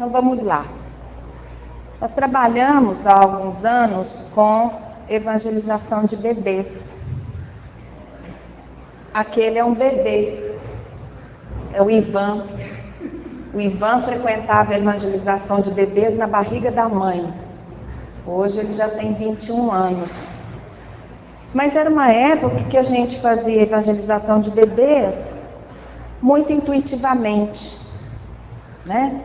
Então vamos lá. Nós trabalhamos há alguns anos com evangelização de bebês. Aquele é um bebê, é o Ivan. O Ivan frequentava a evangelização de bebês na barriga da mãe. Hoje ele já tem 21 anos. Mas era uma época que a gente fazia evangelização de bebês muito intuitivamente, né?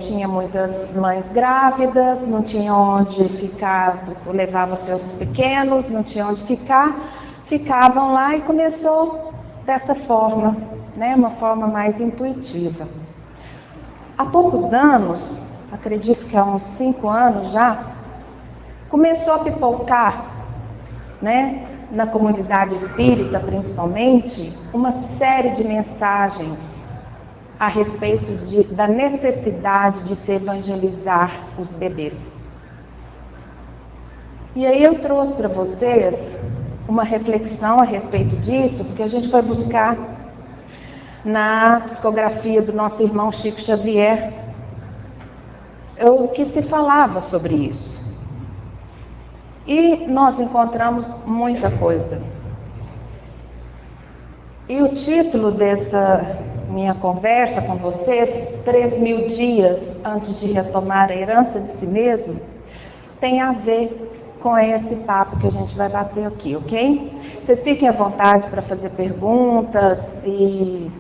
Tinha muitas mães grávidas, não tinha onde ficar, levava seus pequenos, não tinha onde ficar, ficavam lá e começou dessa forma, né? Uma forma mais intuitiva. Há poucos anos, acredito que há uns 5 anos já, começou a pipocar, né? Na comunidade espírita principalmente, uma série de mensagens a respeito da necessidade de se evangelizar os bebês. E aí eu trouxe para vocês uma reflexão a respeito disso, porque a gente foi buscar na psicografia do nosso irmão Chico Xavier o que se falava sobre isso. E nós encontramos muita coisa. E o título dessa minha conversa com vocês, 3.000 dias antes de retomar a herança de si mesmo, tem a ver com esse papo que a gente vai bater aqui, ok? Vocês fiquem à vontade para fazer perguntas e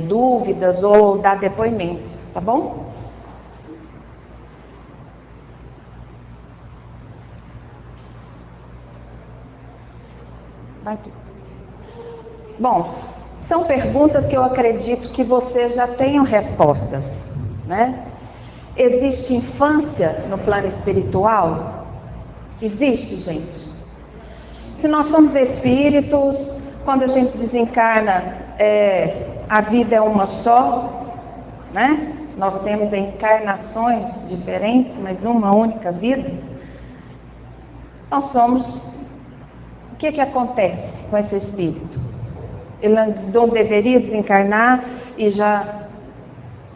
dúvidas ou dar depoimentos, tá bom? Vai aqui. Bom, são perguntas que eu acredito que vocês já tenham respostas, né? Existe infância no plano espiritual? Existe, gente. Se nós somos espíritos, quando a gente desencarna, a vida é uma só, né? Nós temos encarnações diferentes, mas uma única vida. Nós somos... O que acontece com esse espírito? Ele não deveria desencarnar e já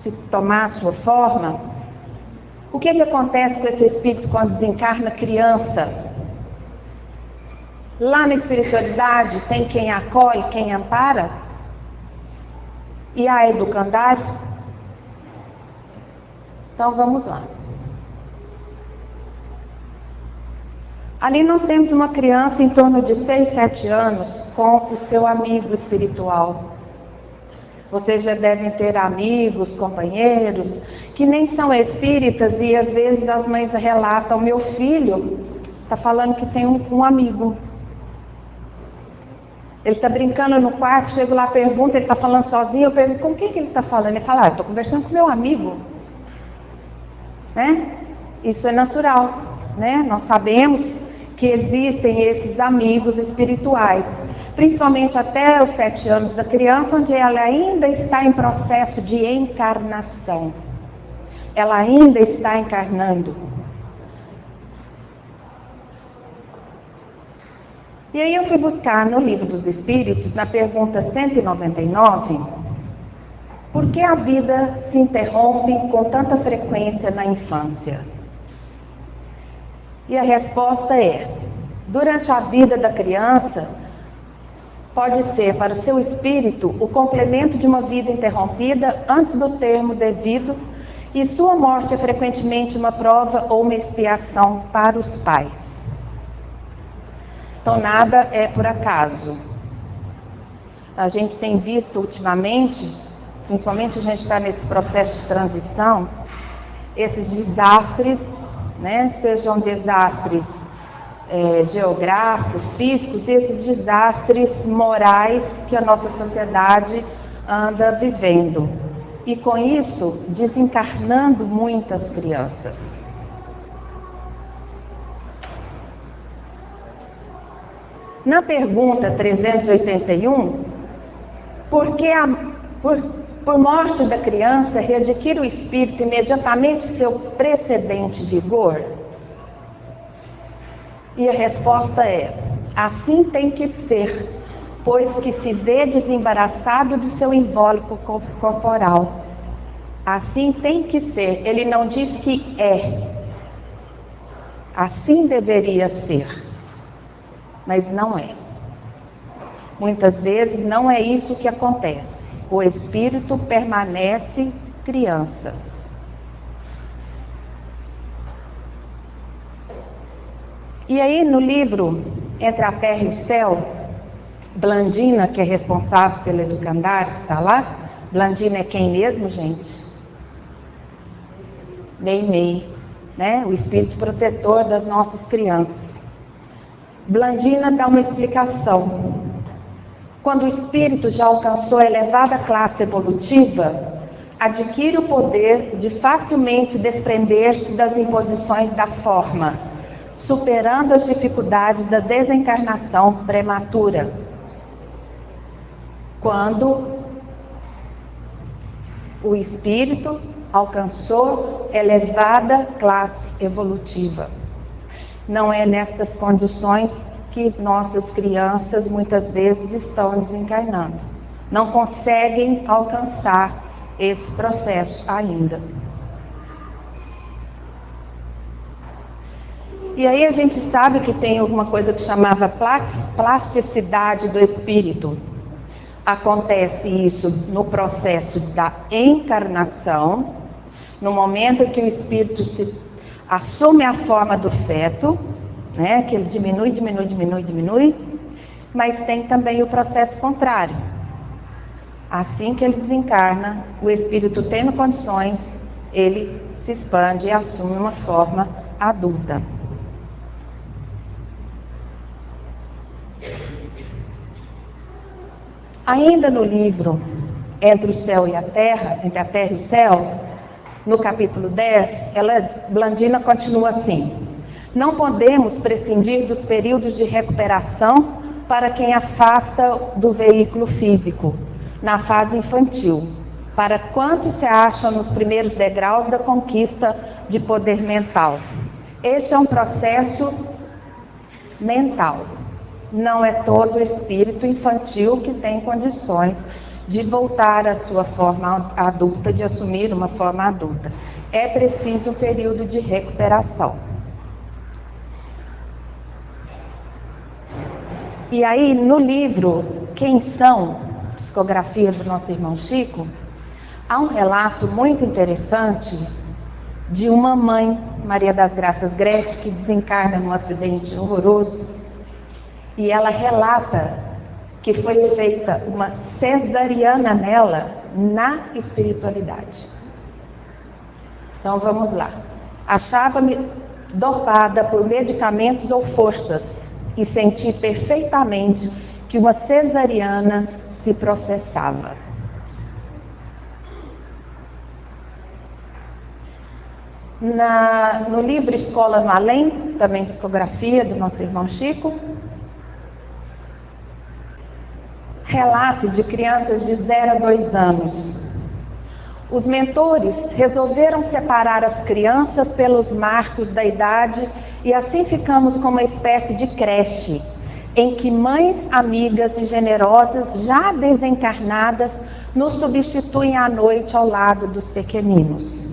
se tomar a sua forma? O que acontece com esse espírito quando desencarna criança? Lá na espiritualidade tem quem acolhe, quem ampara? E há educandário? Então vamos lá. Ali nós temos uma criança em torno de 6, 7 anos com o seu amigo espiritual. Vocês já devem ter amigos, companheiros, que nem são espíritas e às vezes as mães relatam, meu filho está falando que tem um amigo. Ele está brincando no quarto, chego lá, pergunto, ele está falando sozinho, eu pergunto, com quem que ele está falando? Ele fala, eu estou conversando com meu amigo. Né? Isso é natural, né? Nós sabemos que existem esses amigos espirituais, principalmente até os 7 anos da criança, onde ela ainda está em processo de encarnação. Ela ainda está encarnando. E aí eu fui buscar no Livro dos Espíritos, na pergunta 199, por que a vida se interrompe com tanta frequência na infância? E a resposta é, durante a vida da criança, pode ser para o seu espírito o complemento de uma vida interrompida antes do termo devido, e sua morte é frequentemente uma prova ou uma expiação para os pais. Então nada é por acaso. A gente tem visto ultimamente, principalmente a gente está nesse processo de transição, esses desastres, né, sejam desastres geográficos, físicos, e esses desastres morais que a nossa sociedade anda vivendo. E com isso, desencarnando muitas crianças. Na pergunta 381, por morte da criança, readquire o espírito imediatamente seu precedente vigor? E a resposta é, assim tem que ser, pois que se vê desembaraçado do seu invólucro corporal. Assim tem que ser. Ele não diz que é. Assim deveria ser. Mas não é. Muitas vezes não é isso que acontece. O espírito permanece criança. E aí no livro Entre a Terra e o Céu, Blandina, que é responsável pelo educandário, que está lá. Blandina é quem mesmo, gente? Meimei, né? O espírito protetor das nossas crianças. Blandina dá uma explicação. Quando o espírito já alcançou a elevada classe evolutiva, adquire o poder de facilmente desprender-se das imposições da forma, superando as dificuldades da desencarnação prematura. Quando o espírito alcançou elevada classe evolutiva. Não é nestas condições que nossas crianças muitas vezes estão desencarnando. Não conseguem alcançar esse processo ainda. E aí a gente sabe que tem alguma coisa que chamava plasticidade do espírito. Acontece isso no processo da encarnação, no momento que o espírito assume a forma do feto, né, que ele diminui, mas tem também o processo contrário. Assim que ele desencarna, o espírito tendo condições, ele se expande e assume uma forma adulta. Ainda no livro Entre o Céu e a Terra, Entre a Terra e o Céu, no capítulo 10, Blandina continua assim: não podemos prescindir dos períodos de recuperação para quem afasta do veículo físico, na fase infantil, para quantos se acham nos primeiros degraus da conquista de poder mental. Este é um processo mental. Não é todo espírito infantil que tem condições de voltar à sua forma adulta, de assumir uma forma adulta. É preciso um período de recuperação. E aí, no livro Quem São? Psicografia do nosso irmão Chico, há um relato muito interessante de uma mãe, Maria das Graças Gretchen, que desencarna num acidente horroroso. E ela relata que foi feita uma cesariana nela na espiritualidade. Então vamos lá. Achava-me dopada por medicamentos ou forças e senti perfeitamente que uma cesariana se processava. No livro Escola no Além, também psicografia do nosso irmão Chico, relato de crianças de 0 a 2 anos. Os mentores resolveram separar as crianças pelos marcos da idade e assim ficamos com uma espécie de creche, em que mães amigas e generosas, já desencarnadas, nos substituem à noite ao lado dos pequeninos.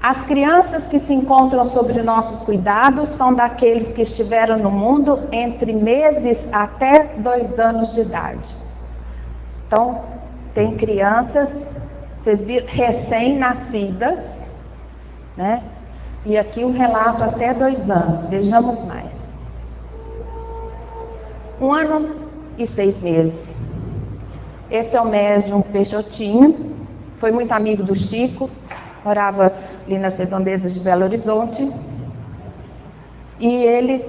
As crianças que se encontram sob nossos cuidados são daqueles que estiveram no mundo entre meses até 2 anos de idade. Então, tem crianças, vocês viram, recém-nascidas, né? E aqui o relato até 2 anos, vejamos mais. 1 ano e 6 meses. Esse é o médium Peixotinho, foi muito amigo do Chico, morava ali nas redondezas de Belo Horizonte. E ele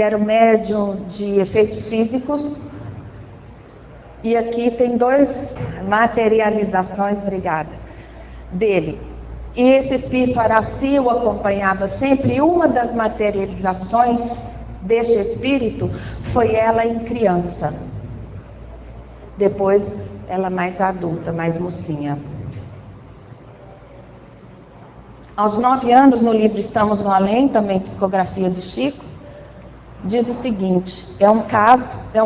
era o médium de efeitos físicos. E aqui tem 2 materializações, obrigada, dele. E esse espírito Araci o acompanhava sempre, e uma das materializações deste espírito foi ela em criança. Depois, ela mais adulta, mais mocinha. Aos 9 anos, no livro Estamos no Além, também psicografia do Chico, diz o seguinte, é um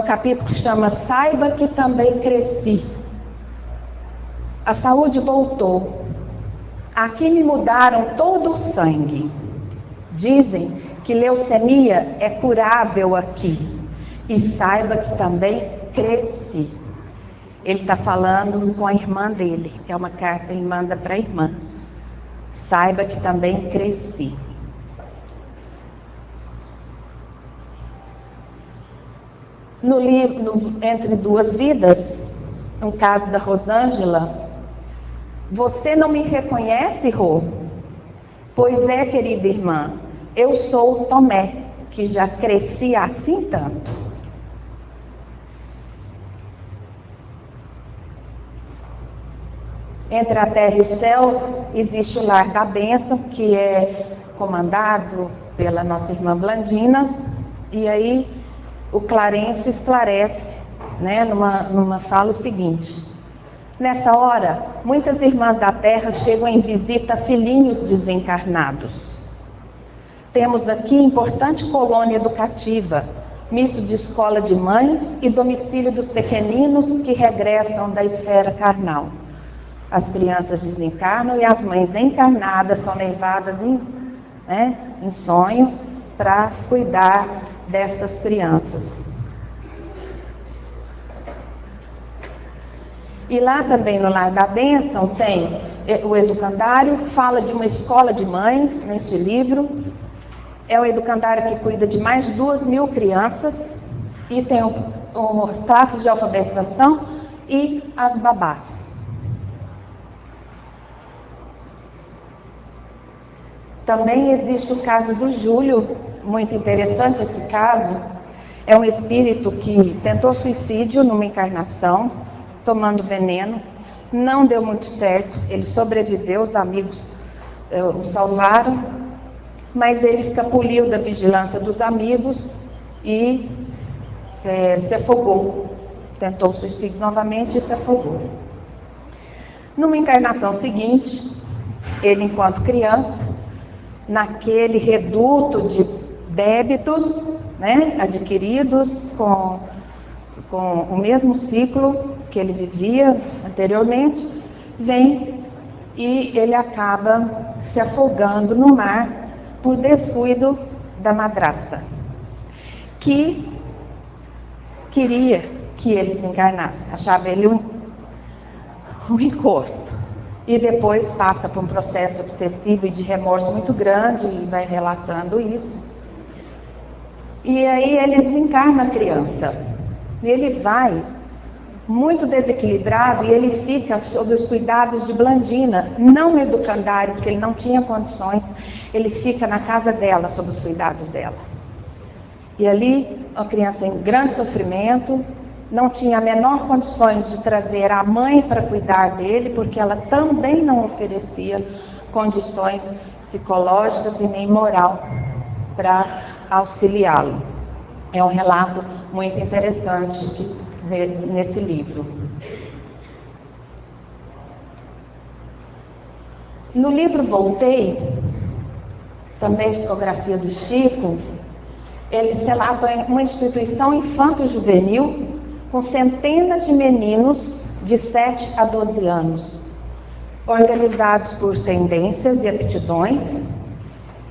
capítulo que chama Saiba que também cresci. A saúde voltou. Aqui me mudaram todo o sangue. Dizem que leucemia é curável aqui. E saiba que também cresci. Ele está falando com a irmã dele. É uma carta que ele manda para a irmã. Saiba que também cresci. No livro Entre Duas Vidas, no caso da Rosângela, você não me reconhece, Rô? Pois é, querida irmã, eu sou o Tomé, que já cresci assim tanto. Entre a terra e o céu existe o lar da bênção, que é comandado pela nossa irmã Blandina, e aí o Clarencio esclarece, né, numa fala o seguinte: nessa hora, muitas irmãs da terra chegam em visita a filhinhos desencarnados. Temos aqui importante colônia educativa, misto de escola de mães e domicílio dos pequeninos que regressam da esfera carnal. As crianças desencarnam e as mães encarnadas são levadas em sonho para cuidar destas crianças. E lá também no Lar da Bênção tem o educandário, fala de uma escola de mães neste livro. É um educandário que cuida de mais de 2.000 crianças e tem as classes de alfabetização e as babás. Também existe o caso do Júlio, muito interessante esse caso. É um espírito que tentou suicídio numa encarnação, tomando veneno, não deu muito certo, ele sobreviveu, os amigos o salvaram, mas ele escapuliu da vigilância dos amigos e se afogou. Tentou suicídio novamente e se afogou. Numa encarnação seguinte, ele, enquanto criança, naquele reduto de débitos, né, adquiridos com o mesmo ciclo que ele vivia anteriormente, vem e ele acaba se afogando no mar por descuido da madrasta, que queria que ele desencarnasse, achava ele um encosto. E depois passa por um processo obsessivo e de remorso muito grande e vai relatando isso. E aí ele desencarna a criança. E ele vai muito desequilibrado e ele fica sob os cuidados de Blandina, não no educandário, porque ele não tinha condições, ele fica na casa dela, sob os cuidados dela. E ali, a criança em grande sofrimento, não tinha a menor condições de trazer a mãe para cuidar dele, porque ela também não oferecia condições psicológicas e nem moral para auxiliá-lo. É um relato muito interessante nesse livro. No livro Voltei, também psicografia do Chico, ele relata uma instituição infanto-juvenil com centenas de meninos de 7 a 12 anos, organizados por tendências e aptidões,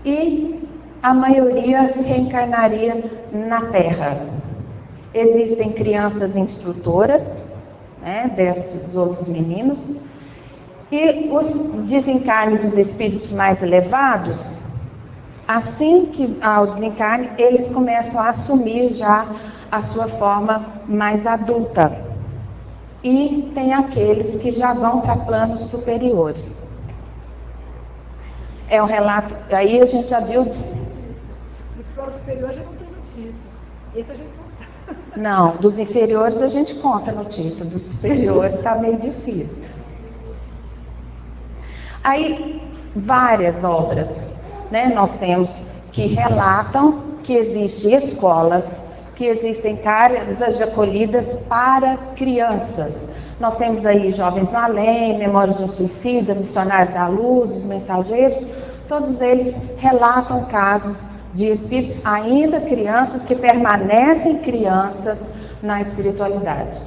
e a maioria reencarnaria na Terra. Existem crianças instrutoras, né, desses outros meninos, e os desencarne dos espíritos mais elevados, assim que ao desencarne, eles começam a assumir já a sua forma mais adulta. E tem aqueles que já vão para planos superiores. É um relato, aí a gente já viu. Dos planos superiores já não tem notícia. Esse a gente não sabe. Não, dos inferiores a gente conta a notícia, dos superiores está meio difícil. Aí, várias obras, né, nós temos que relatam que existem escolas, que existem casas de acolhidas para crianças. Nós temos aí Jovens no Além, Memórias de um Suicida, Missionários da Luz, Os Mensageiros, todos eles relatam casos de espíritos ainda crianças que permanecem crianças na espiritualidade.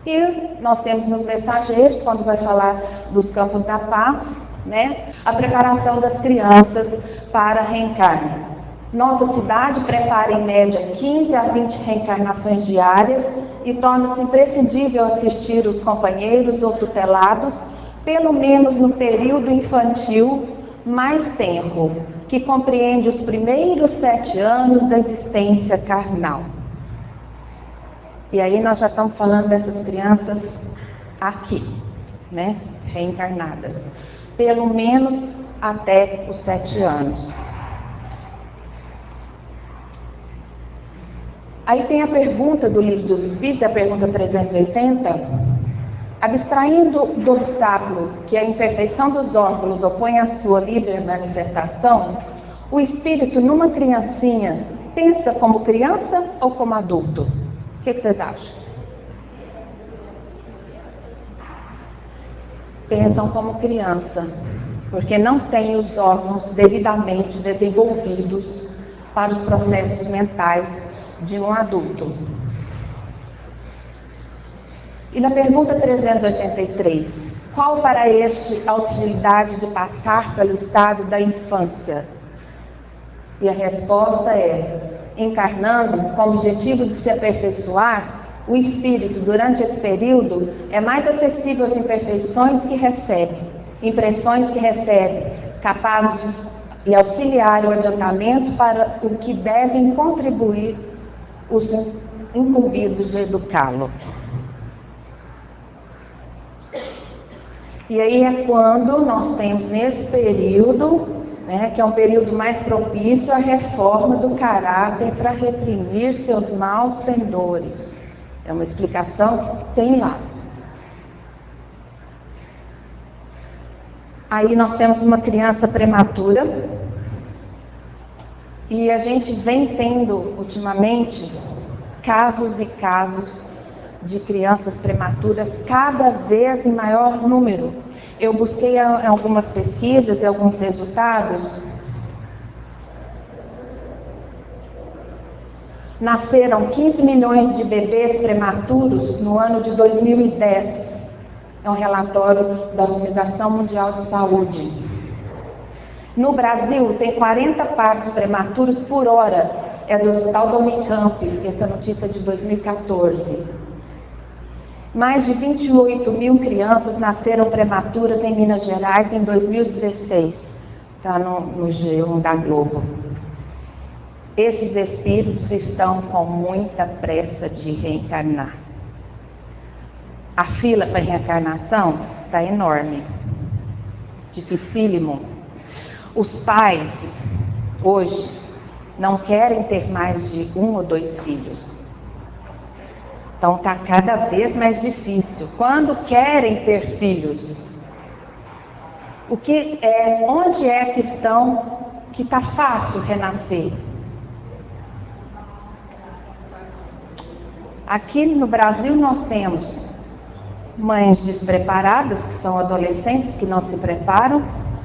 E nós temos nos mensageiros, quando vai falar dos campos da paz, né, a preparação das crianças para a reencarne. Nossa cidade prepara em média 15 a 20 reencarnações diárias e torna-se imprescindível assistir os companheiros ou tutelados, pelo menos no período infantil mais tenro, que compreende os primeiros 7 anos da existência carnal. E aí nós já estamos falando dessas crianças aqui, né, reencarnadas, pelo menos até os 7 anos. Aí tem a pergunta do Livro dos Espíritos, a pergunta 380. Abstraindo do obstáculo que a imperfeição dos órgãos opõe à sua livre manifestação, o espírito numa criancinha pensa como criança ou como adulto? O que vocês acham? Pensam como criança, porque não tem os órgãos devidamente desenvolvidos para os processos mentais de um adulto. E na pergunta 383, qual para este a utilidade de passar pelo estado da infância? E a resposta é: encarnando com o objetivo de se aperfeiçoar, o espírito durante esse período é mais acessível às imperfeições que recebe, impressões que recebe, capazes de auxiliar o adiantamento para o que devem contribuir os incumbidos de educá-lo. E aí é quando nós temos nesse período, né, que é um período mais propício à reforma do caráter para reprimir seus maus pendores. É uma explicação que tem lá. Aí nós temos uma criança prematura e a gente vem tendo ultimamente casos e casos de crianças prematuras cada vez em maior número. Eu busquei algumas pesquisas e alguns resultados. Nasceram 15 milhões de bebês prematuros no ano de 2010. É um relatório da Organização Mundial de Saúde. No Brasil, tem 40 partos prematuros por hora. É do Hospital da Unicamp, essa notícia é de 2014. Mais de 28 mil crianças nasceram prematuras em Minas Gerais em 2016. Está no G1 da Globo. Esses espíritos estão com muita pressa de reencarnar. A fila para reencarnação está enorme, dificílimo. Os pais, hoje, não querem ter mais de 1 ou 2 filhos. Então está cada vez mais difícil. Quando querem ter filhos, onde é que estão, que está fácil renascer? Aqui no Brasil nós temos mães despreparadas, que são adolescentes que não se preparam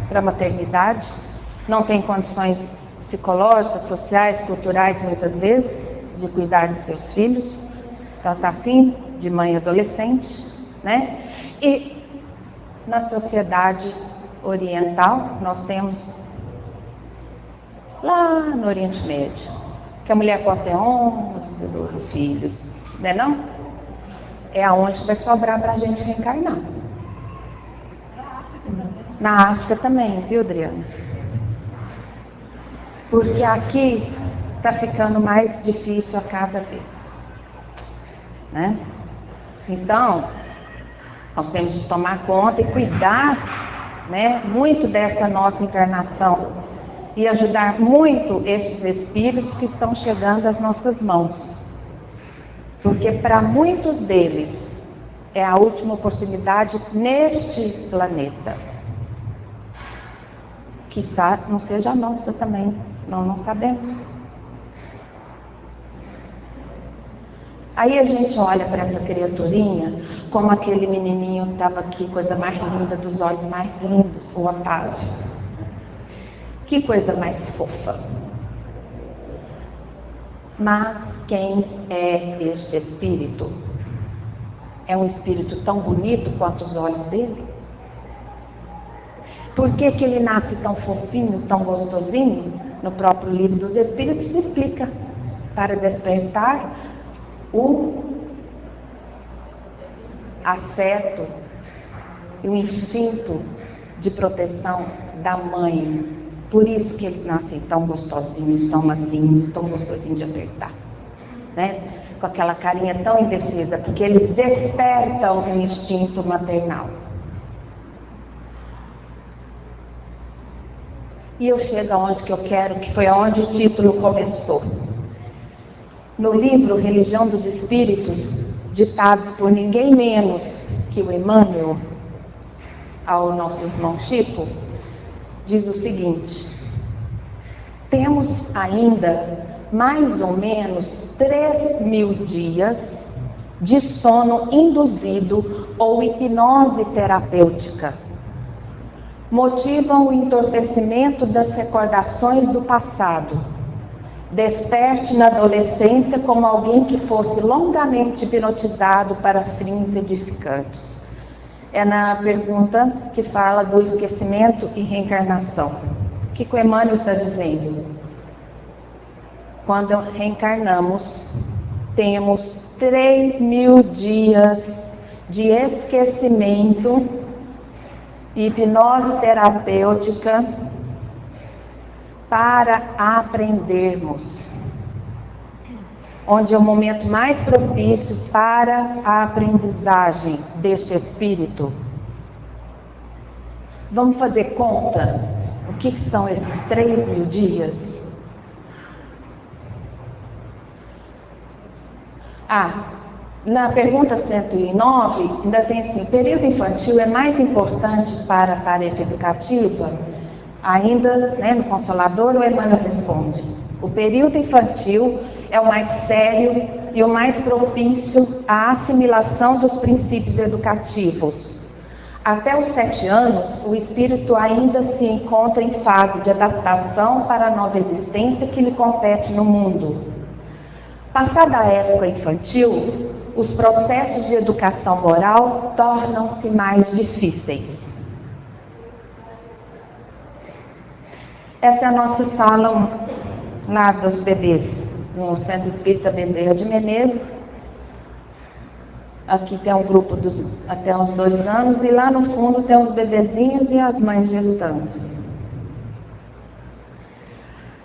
para a maternidade, não têm condições psicológicas, sociais, culturais, muitas vezes, de cuidar de seus filhos. Então está assim, de mãe adolescente, né? E na sociedade oriental, nós temos lá no Oriente Médio, que a mulher pode ter 11, 12 filhos, né não? É aonde vai sobrar para a gente reencarnar. Na África também, viu, Adriana? Porque aqui está ficando mais difícil a cada vez. Né? Então, nós temos de tomar conta e cuidar, né, muito dessa nossa encarnação e ajudar muito esses espíritos que estão chegando às nossas mãos. Porque para muitos deles é a última oportunidade neste planeta. Quizá não seja a nossa também, nós não sabemos. Aí a gente olha para essa criaturinha, como aquele menininho que estava aqui, coisa mais linda, dos olhos mais lindos, o Otávio. Que coisa mais fofa. Mas quem é este espírito? é um espírito tão bonito quanto os olhos dele? Por que que ele nasce tão fofinho, tão gostosinho? No próprio livro dos Espíritos se explica, para despertar o afeto e o instinto de proteção da mãe. Por isso que eles nascem tão gostosinhos, tão macinhos, tão gostosinhos de apertar, né? Com aquela carinha tão indefesa, porque eles despertam o instinto maternal. E eu chego aonde que eu quero, que foi aonde o título começou. No livro Religião dos Espíritos, ditados por ninguém menos que o Emmanuel, ao nosso irmão Chico, diz o seguinte: temos ainda mais ou menos 3.000 dias de sono induzido ou hipnose terapêutica. Motivam o entorpecimento das recordações do passado. Desperte na adolescência como alguém que fosse longamente hipnotizado para fins edificantes. É na pergunta que fala do esquecimento e reencarnação. O que o Emmanuel está dizendo? Quando reencarnamos, temos 3.000 dias de esquecimento e hipnose terapêutica para aprendermos, onde é o momento mais propício para a aprendizagem deste espírito. Vamos fazer conta? O que são esses 3.000 dias? Na pergunta 109, ainda tem assim: o período infantil é mais importante para a tarefa educativa? Ainda, no Consolador, o Emmanuel responde: o período infantil é o mais sério e o mais propício à assimilação dos princípios educativos. Até os 7 anos, o espírito ainda se encontra em fase de adaptação para a nova existência que lhe compete no mundo. Passada a época infantil, os processos de educação moral tornam-se mais difíceis. Essa é a nossa sala lá dos bebês, no Centro Espírita Bezerra de Menezes. Aqui tem um grupo até uns 2 anos, e lá no fundo tem os bebezinhos e as mães gestantes.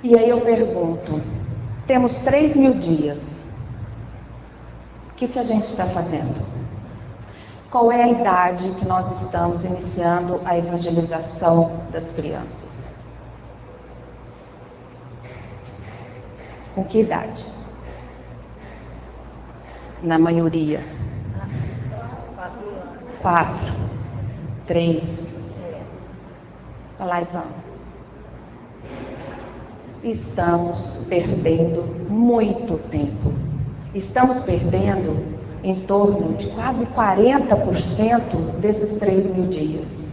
E aí eu pergunto: temos 3.000 dias. O que a gente está fazendo? Qual é a idade que nós estamos iniciando a evangelização das crianças? Com que idade? Na maioria. 4, 3. Vai lá, Ivan. Estamos perdendo muito tempo. Estamos perdendo em torno de quase 40% desses 3.000 dias.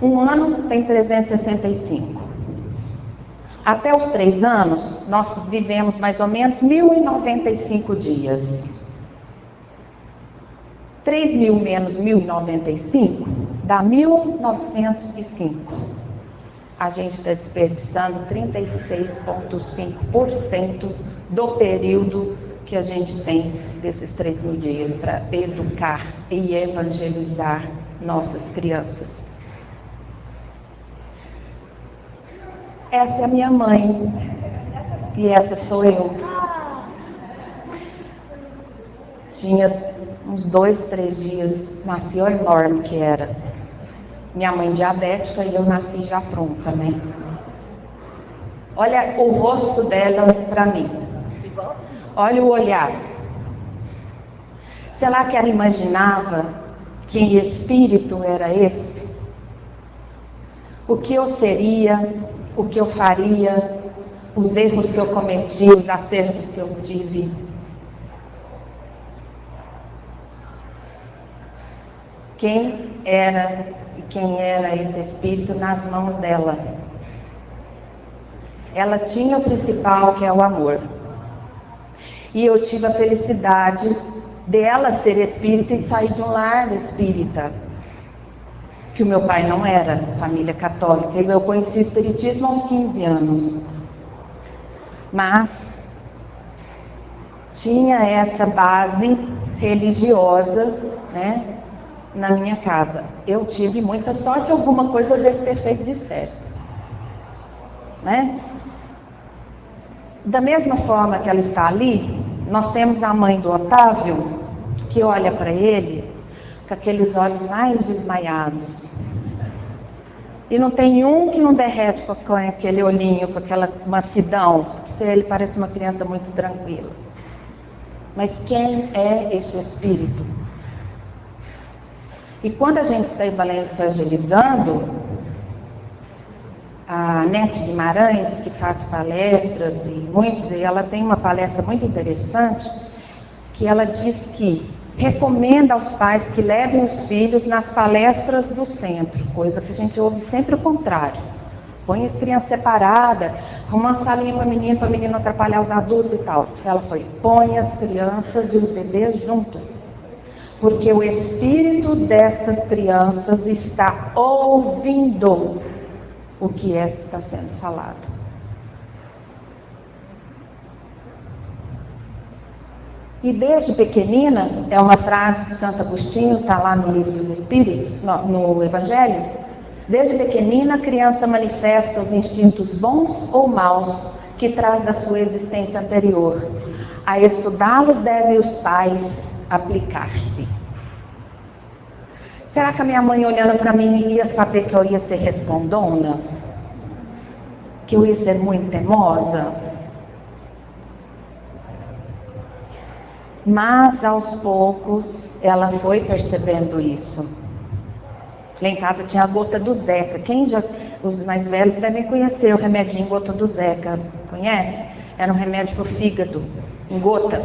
Um ano tem 365. Até os 3 anos, nós vivemos mais ou menos 1.095 dias. 3.000 menos 1.095 dá 1.905. A gente está desperdiçando 36,5% do período que a gente tem desses 3.000 dias para educar e evangelizar nossas crianças. Essa é a minha mãe e essa sou eu. Tinha uns 2, 3 dias, nasci, olha enorme que era. Minha mãe diabética e eu nasci já pronta, né? Olha o rosto dela para mim. Olha o olhar. Será que ela imaginava que espírito era esse? O que eu seria, o que eu faria, os erros que eu cometi, os acertos que eu tive. Quem era esse espírito nas mãos dela? Ela tinha o principal, que é o amor. E eu tive a felicidade dela ser espírita e sair de um lar espírita, que o meu pai não era, família católica. Eu conheci o espiritismo aos 15 anos. Mas tinha essa base religiosa, né, na minha casa. Eu tive muita sorte, alguma coisa eu devo ter feito de certo, né? Da mesma forma que ela está ali, nós temos a mãe do Otávio, que olha para ele com aqueles olhos mais desmaiados. E não tem um que não derrete com aquele olhinho, com aquela mansidão. Ele parece uma criança muito tranquila. Mas quem é este espírito? E quando a gente está evangelizando, a Nete Guimarães, que faz palestras, e ela tem uma palestra muito interessante, que ela diz que recomenda aos pais que levem os filhos nas palestras do centro, coisa que a gente ouve sempre o contrário. Põe as crianças separadas, arruma uma salinha para o menino não atrapalhar os adultos e tal. Ela foi, põe as crianças e os bebês junto, porque o espírito destas crianças está ouvindo o que é que está sendo falado. E desde pequenina, é uma frase de Santo Agostinho, está lá no Livro dos Espíritos, no Evangelho. Desde pequenina, a criança manifesta os instintos bons ou maus que traz da sua existência anterior. A estudá-los devem os pais aplicar-se. Será que a minha mãe, olhando para mim, ia saber que eu ia ser respondona? Que eu ia ser muito teimosa? Mas, aos poucos, ela foi percebendo isso. Lá em casa tinha a gota do Zeca. Os mais velhos devem conhecer o remedinho gota do Zeca. Conhece? Era um remédio para o fígado, em gota.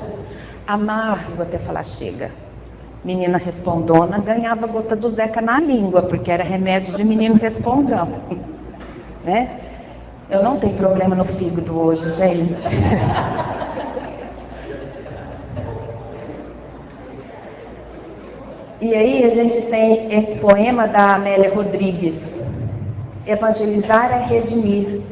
Amargo até falar chega. Menina respondona ganhava gota do Zeca na língua, porque era remédio de menino respondão. Né? Eu não tenho problema no fígado hoje, gente. E aí a gente tem esse poema da Amélia Rodrigues, Evangelizar é redimir.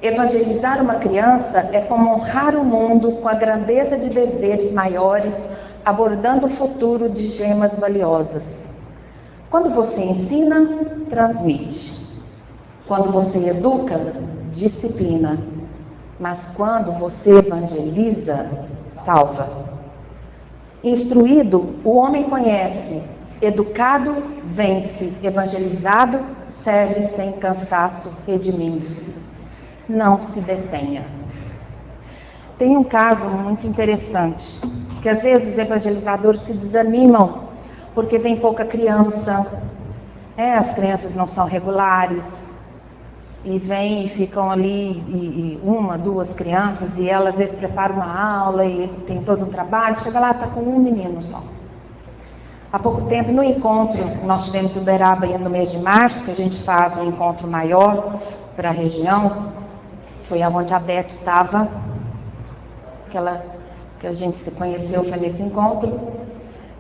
Evangelizar uma criança é como honrar o mundo com a grandeza de deveres maiores, abordando o futuro de gemas valiosas. Quando você ensina, transmite. Quando você educa, disciplina. Mas quando você evangeliza, salva. Instruído, o homem conhece, educado, vence, evangelizado, serve sem cansaço, redimindo-se. Não se detenha. Tem um caso muito interessante, que às vezes os evangelizadores se desanimam, porque vem pouca criança, as crianças não são regulares, e vêm e ficam ali, uma, duas crianças, e elas às vezes preparam uma aula e tem todo um trabalho, chega lá, está com um menino só. Há pouco tempo, no encontro, nós tivemos em Uberaba no mês de março, que a gente faz um encontro maior para a região, foi aonde a Beth estava, que a gente se conheceu, foi nesse encontro.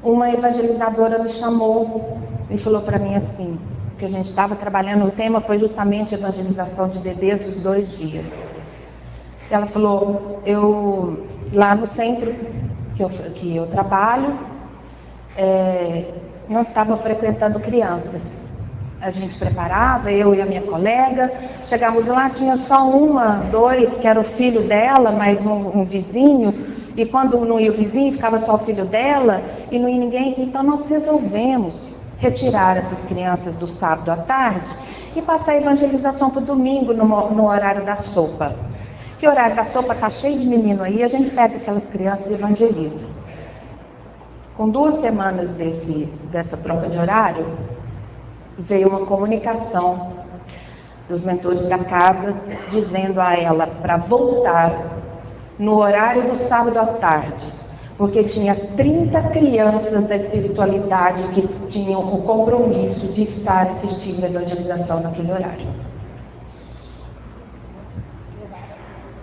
Uma evangelizadora me chamou e falou para mim assim, que a gente estava trabalhando, o tema foi justamente evangelização de bebês os 2 dias. Ela falou, lá no centro que eu trabalho, não estava frequentando crianças. A gente preparava, eu e a minha colega, chegamos lá, tinha só 1, 2, que era o filho dela, mais um vizinho, e quando não ia o vizinho, ficava só o filho dela, e não ia ninguém. Então nós resolvemos retirar essas crianças do sábado à tarde e passar a evangelização para o domingo no horário da sopa. Que o horário da sopa está cheio de menino aí, a gente pega aquelas crianças e evangeliza. Com 2 semanas dessa troca de horário, veio uma comunicação dos mentores da casa dizendo a ela para voltar no horário do sábado à tarde, porque tinha 30 crianças da espiritualidade que tinham o compromisso de estar assistindo a evangelização naquele horário.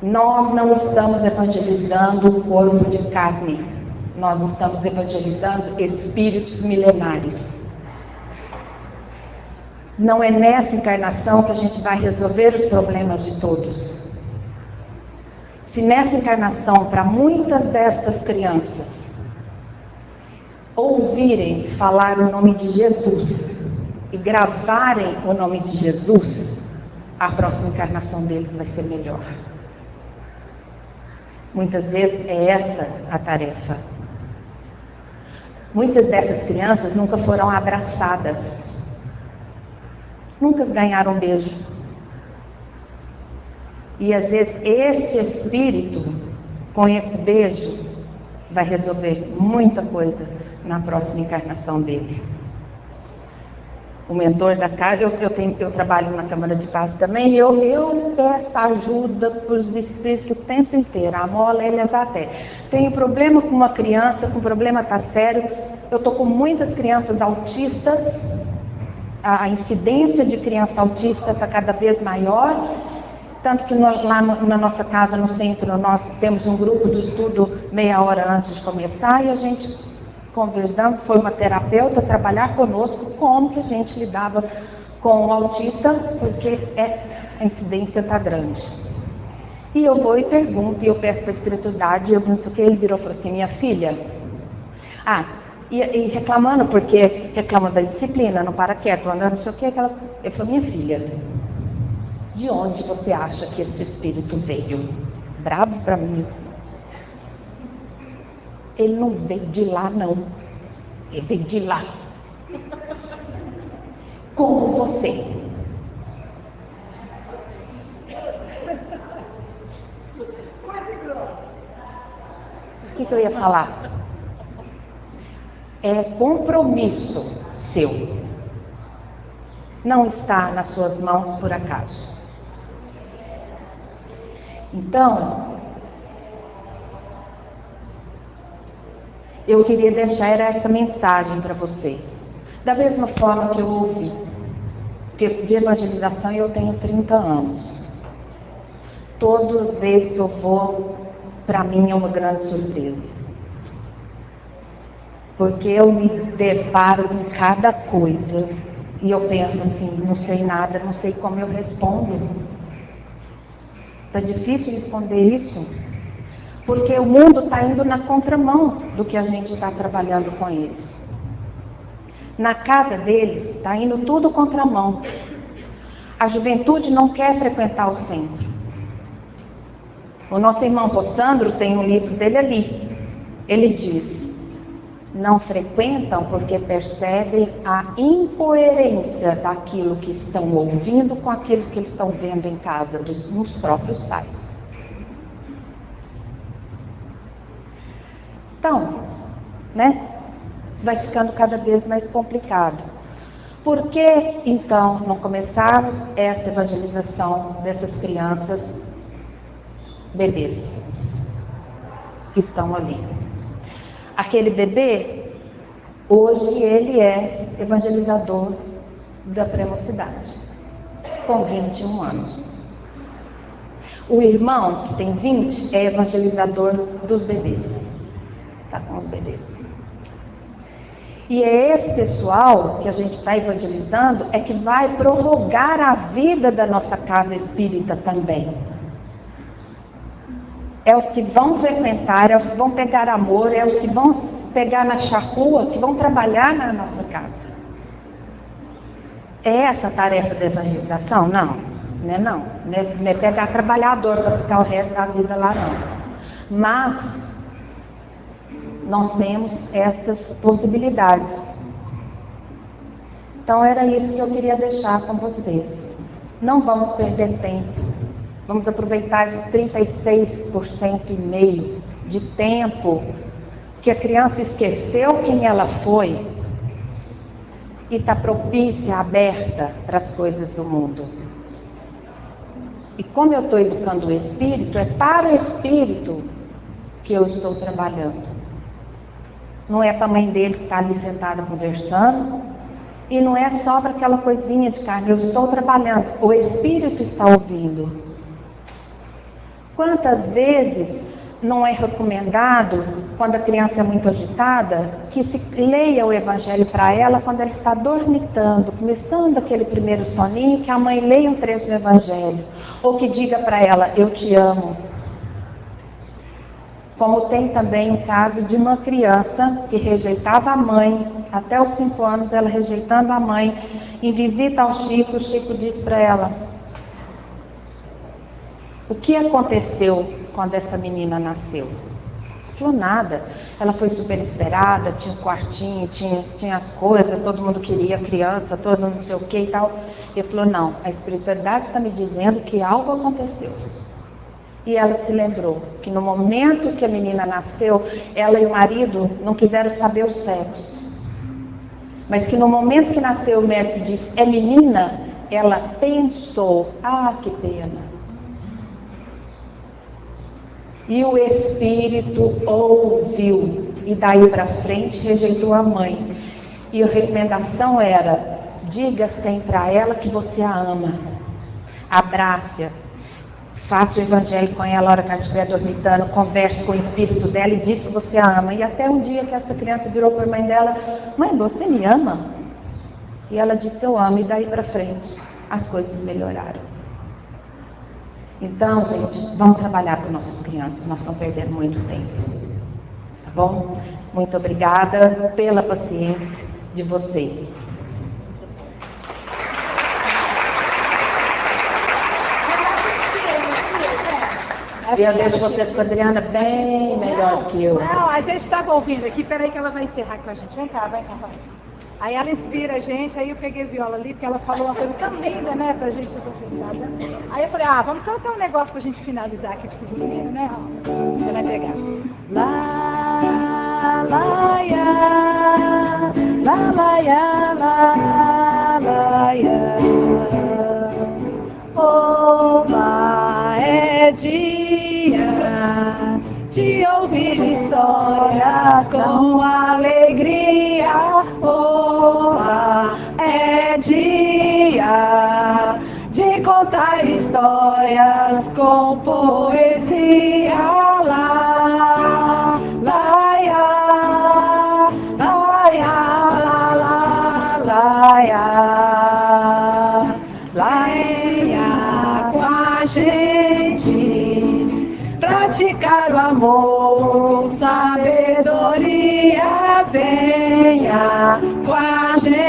Nós não estamos evangelizando o corpo de carne, nós estamos evangelizando espíritos milenares. Não é nessa encarnação que a gente vai resolver os problemas de todos. Se nessa encarnação, para muitas destas crianças, ouvirem falar o nome de Jesus e gravarem o nome de Jesus, a próxima encarnação deles vai ser melhor. Muitas vezes é essa a tarefa. Muitas dessas crianças nunca foram abraçadas, nunca ganharam um beijo. E às vezes este espírito, com esse beijo, vai resolver muita coisa na próxima encarnação dele. O mentor da casa, eu trabalho na Câmara de Paz também, e eu peço ajuda para os espíritos o tempo inteiro, amola eles até. Tenho problema com uma criança, com problema está sério, eu estou com muitas crianças autistas, a incidência de criança autista está cada vez maior, tanto que lá na nossa casa, no centro, nós temos um grupo de estudo meia hora antes de começar, e a gente convidando, foi uma terapeuta trabalhar conosco como que a gente lidava com o autista, porque a incidência está grande. E eu vou e pergunto, e eu peço para a espiritualidade, eu penso que ele virou e falou assim, minha filha, e reclamando, porque reclama da disciplina, não para quieto, não sei o que, eu falei, minha filha, de onde você acha que esse espírito veio? Bravo para mim. Ele não veio de lá, não. Ele veio de lá. Como você. O que eu ia falar? É compromisso seu. Não está nas suas mãos por acaso. Então, eu queria deixar essa mensagem para vocês. Da mesma forma que eu ouvi, porque de evangelização eu tenho 30 anos. Toda vez que eu vou, para mim é uma grande surpresa. Porque eu me deparo com cada coisa e eu penso assim, não sei nada, não sei como eu respondo. Está difícil responder isso. Porque o mundo está indo na contramão do que a gente está trabalhando com eles. Na casa deles está indo tudo contramão. A juventude não quer frequentar o centro. O nosso irmão Postandro tem um livro dele ali. Ele diz, não frequentam porque percebem a incoerência daquilo que estão ouvindo com aquilo que eles estão vendo em casa, dos próprios pais. Então, vai ficando cada vez mais complicado. Por que, então, não começarmos essa evangelização dessas crianças, bebês, que estão ali? Aquele bebê, hoje ele é evangelizador da premocidade, com 21 anos. O irmão, que tem 20, é evangelizador dos bebês. Está com os bebês. E é esse pessoal que a gente está evangelizando é que vai prorrogar a vida da nossa casa espírita também. É os que vão frequentar, é os que vão pegar amor, é os que vão pegar na charrua, que vão trabalhar na nossa casa. É essa a tarefa da evangelização? Não, não é pegar trabalhador para ficar o resto da vida lá, não. Mas nós temos essas possibilidades. Então era isso que eu queria deixar com vocês. Não vamos perder tempo. Vamos aproveitar esses 36,5% de tempo que a criança esqueceu quem ela foi e está propícia, aberta para as coisas do mundo. E como eu estou educando o espírito, é para o espírito que eu estou trabalhando. Não é para a mãe dele que está ali sentada conversando, e não é só para aquela coisinha de carne. Eu estou trabalhando, o espírito está ouvindo. Quantas vezes não é recomendado, quando a criança é muito agitada, que se leia o Evangelho para ela quando ela está dormitando, começando aquele primeiro soninho, que a mãe leia um trecho do Evangelho, ou que diga para ela, eu te amo. Como tem também o caso de uma criança que rejeitava a mãe, até os 5 anos ela rejeitando a mãe, em visita ao Chico, o Chico disse para ela, o que aconteceu quando essa menina nasceu? Falou nada. Ela foi super esperada, tinha um quartinho, tinha as coisas, todo mundo queria criança, todo mundo não sei o que e tal. E ele falou, não, a espiritualidade está me dizendo que algo aconteceu. E ela se lembrou que no momento que a menina nasceu, ela e o marido não quiseram saber o sexo. Mas que no momento que nasceu o médico disse, é menina, ela pensou, que pena. E o espírito ouviu, e daí para frente rejeitou a mãe. E a recomendação era, diga sempre a ela que você a ama, abrace-a, faça o evangelho com ela a hora que ela estiver dormitando, converse com o espírito dela e diz que você a ama. E até um dia que essa criança virou para a mãe dela, mãe, você me ama? E ela disse, eu amo, e daí para frente as coisas melhoraram. Então, gente, vamos trabalhar com nossas crianças, nós estamos perdendo muito tempo. Tá bom? Muito obrigada pela paciência de vocês. Eu deixo vocês com a Adriana bem melhor do que eu. Não, a gente estava ouvindo aqui, peraí que ela vai encerrar com a gente. Vem cá, vai. Aí ela inspira a gente, aí eu peguei a viola ali, porque ela falou uma coisa tão linda, né, pra gente aproveitar. Aí eu falei, vamos cantar um negócio pra gente finalizar aqui pra esses meninos, né? Você vai pegar. Lá, lá, ya, lá, lá, ya, lá, lá, ya. Oba, é dia de ouvir histórias com alegria. Oba, é dia de contar histórias com poesia. Lá, lá, ya, lá, ya, lá, lá, ya, lá, ya, com a gente praticar o amor, sabedoria, venha com a gente.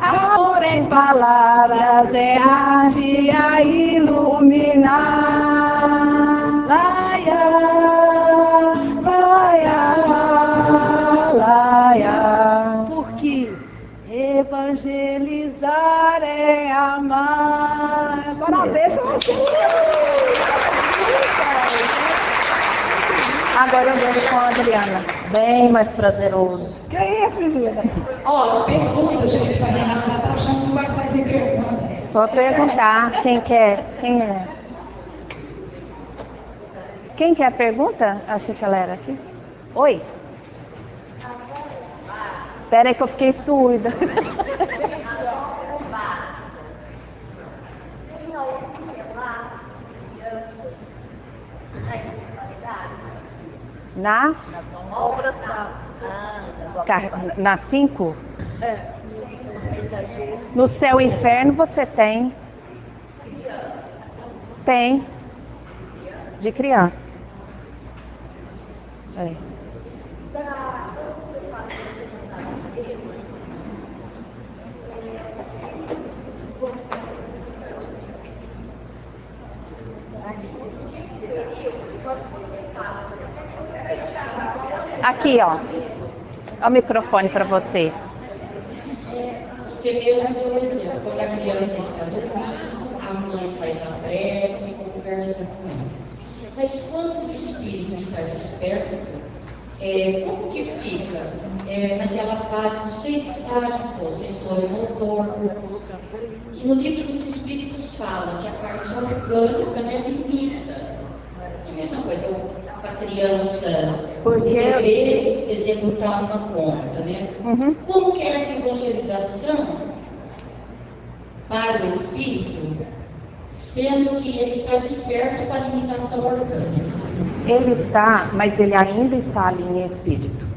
Amor em palavras é arte a iluminar. Laia, laia, laia. Porque evangelizar é amar. Agora deixa você. Agora eu vejo com a Adriana, bem mais prazeroso. Que é isso, menina? Pergunta, gente, para Renata, tá achando que vai fazer pergunta. Só perguntar quem quer, quem é. Quem quer a pergunta? Achei que ela era aqui. Oi? Espera aí que eu fiquei surda. Na 5? No céu e inferno você tem. Tem. De criança. É. Aqui, ó. Olha o microfone para você. Você mesmo deu um exemplo. Quando a criança está dormindo, a mãe faz a prece, conversa com ela. Mas quando o espírito está desperto, como que fica naquela fase, nos 6 estágios, sensório motor? E no livro dos espíritos fala que a parte orgânica, né, limita. É a mesma coisa, para a criança poder executar uma conta, né? Uhum. Como que é a evangelização para o espírito sendo que ele está desperto para a limitação orgânica. Ele está, mas ele ainda está ali em espírito.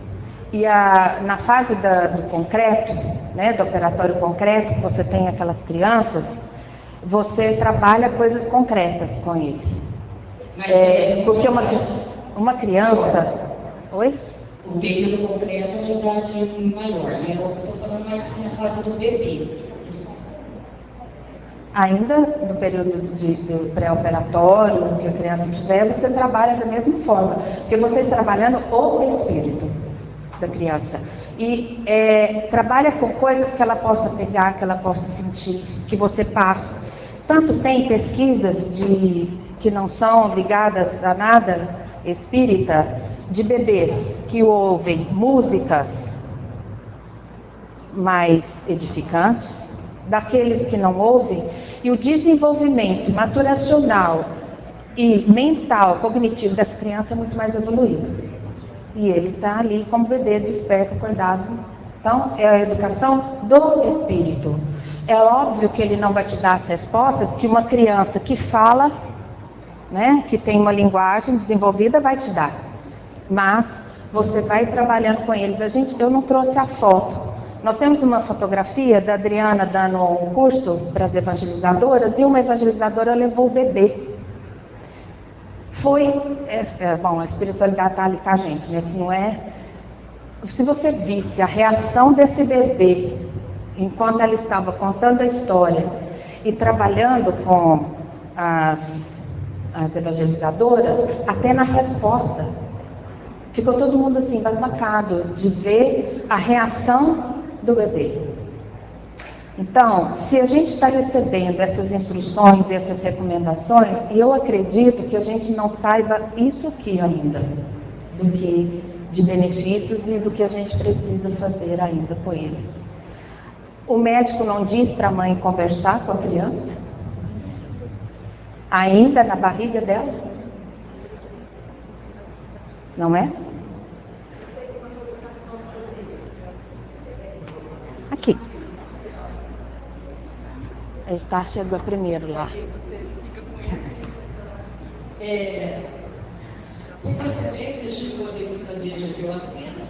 E na fase do concreto, né, do operatório concreto, que você tem aquelas crianças, você trabalha coisas concretas com ele. Mas Porque uma criança... Oi? O período concreto é uma idade maior, né? Eu estou falando mais na fase do bebê. Ainda no período do pré-operatório, que a criança tiver, você trabalha da mesma forma, porque você está trabalhando o espírito da criança. E trabalha com coisas que ela possa pegar, que ela possa sentir, que você passa. Tanto tem pesquisas que não são ligadas a nada espírita, de bebês que ouvem músicas mais edificantes, daqueles que não ouvem, e o desenvolvimento maturacional e mental, cognitivo dessa criança é muito mais evoluído. E ele está ali como bebê, desperto, acordado. Então, é a educação do espírito. É óbvio que ele não vai te dar as respostas que uma criança que fala, né, que tem uma linguagem desenvolvida, vai te dar. Mas você vai trabalhando com eles. Eu não trouxe a foto. Nós temos uma fotografia da Adriana dando um curso para as evangelizadoras, e uma evangelizadora levou o bebê. Bom, a espiritualidade está ali com a gente, né? Se você visse a reação desse bebê, enquanto ela estava contando a história e trabalhando com as evangelizadoras, até na resposta, ficou todo mundo assim, embasbacado de ver a reação do bebê. Então, se a gente está recebendo essas instruções, essas recomendações, e eu acredito que a gente não saiba isso aqui ainda, de benefícios e do que a gente precisa fazer ainda com eles. O médico não diz para a mãe conversar com a criança? Ainda na barriga dela? Não é? Aqui. Ele chegou primeiro lá. Por coincidência, chegou a revista Veja que eu assino,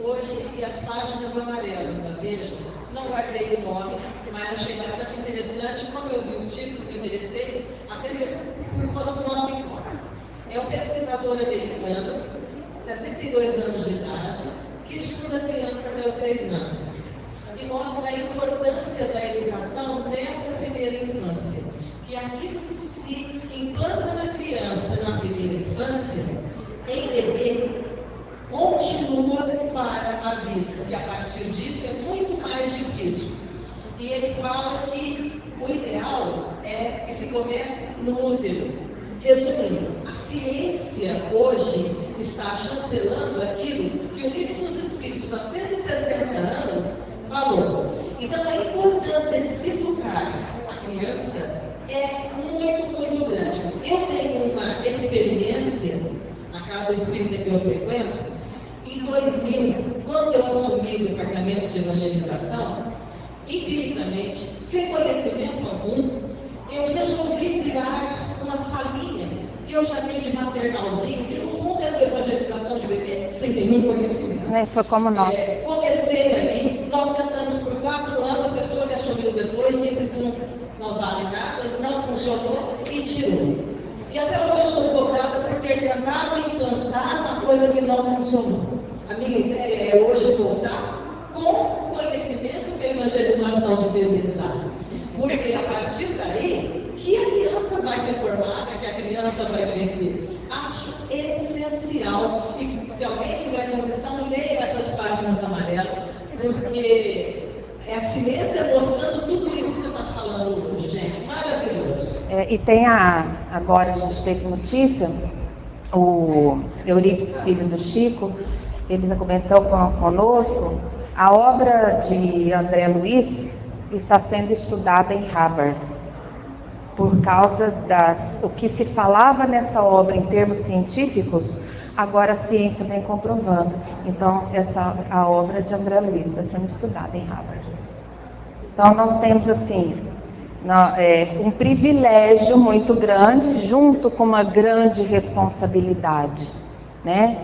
hoje, e as páginas amarelas da Veja, não guardei o nome, mas achei bastante interessante. Quando eu vi o título, me interessei, até por conta do nosso encontro. É um pesquisador americano, 62 anos de idade, que estuda crianças até os 6 anos. E mostra a importância da educação nessa primeira infância. Que aquilo que se implanta na criança na primeira infância, em bebê, continua para a vida. E a partir disso é muito mais difícil. E ele fala que o ideal é que se comece no útero. Resumindo, a ciência hoje está chancelando aquilo que o Livro dos Espíritos, há 160 anos, falou. Então, a importância de se educar a criança é muito, muito grande. Eu tenho uma experiência na casa espírita que eu frequento. Em 2000, quando eu assumi o departamento de evangelização, empiricamente, sem conhecimento algum, eu resolvi criar uma salinha que eu chamei de maternalzinho, que no fundo era evangelização de bebê, sem nenhum conhecimento. Foi como nós. Comecei ali, nós tentamos por 4 anos, a pessoa que assumiu depois disse isso não vale nada, não funcionou e tirou. E até hoje eu sou cobrada por ter tentado implantar uma coisa que não funcionou. A minha ideia é hoje voltar com o conhecimento que a evangelização de bebês dá. Porque a partir daí, que a criança vai ser formada, que a criança vai crescer. Acho essencial, e se alguém tiver condição, leia essas páginas amarelas, porque é a ciência mostrando tudo isso que você está falando hoje, gente. Maravilhoso. E tem agora a gente teve notícia, o Eurípides, filho do Chico, ele comentou conosco, a obra de André Luiz está sendo estudada em Harvard, por causa o que se falava nessa obra em termos científicos, agora a ciência vem comprovando. Então, a obra de André Luiz está sendo estudada em Harvard. Então, nós temos, assim, É um privilégio muito grande, junto com uma grande responsabilidade, né?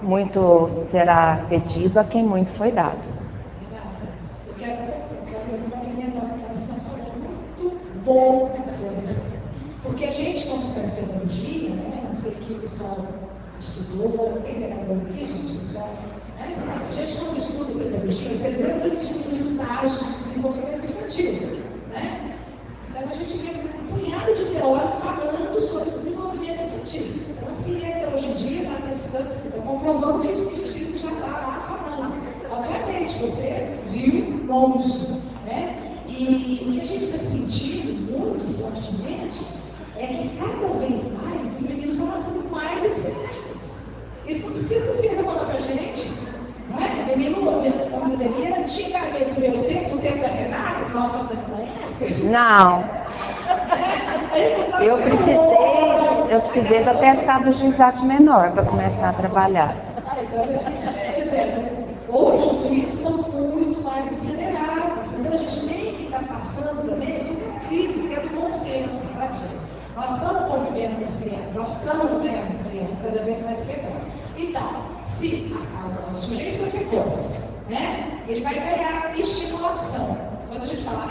Muito será pedido a quem muito foi dado. Eu quero alimentar uma questão muito boa, porque a gente, quando faz pedagogia, né? Não sei que o pessoal estudou, tem pedagogia aqui, gente, pessoal, né? A gente, quando estuda pedagogia, vocês lembram que tinha estágio de desenvolvimento infantil, né? Então a gente vê um punhado de teóricos falando sobre desenvolvimento infantil. Então a ciência hoje em dia está testando, está comprovando isso que o Chico já está lá falando. Obviamente, você viu longe, né? E o que a gente está sentindo muito fortemente é que cada vez mais esses meninos estão sendo mais espertos. Isso não precisa falar para a gente. Não é? Que menino, vamos dizer, menina antigamente, no meu tempo, no tempo da Renata, nossa época. Não. Eu precisei do atestado do juizado menor para começar a trabalhar. Hoje os meninos estão muito mais acelerados. Então a gente tem que estar passando também por um crivo, que é do bom senso, sabe, gente? Nós estamos convivendo com as crianças, nós estamos vendo as crianças cada vez mais precoces. Então, se o sujeito é precoce, né, ele vai ganhar estimulação. Quando a gente fala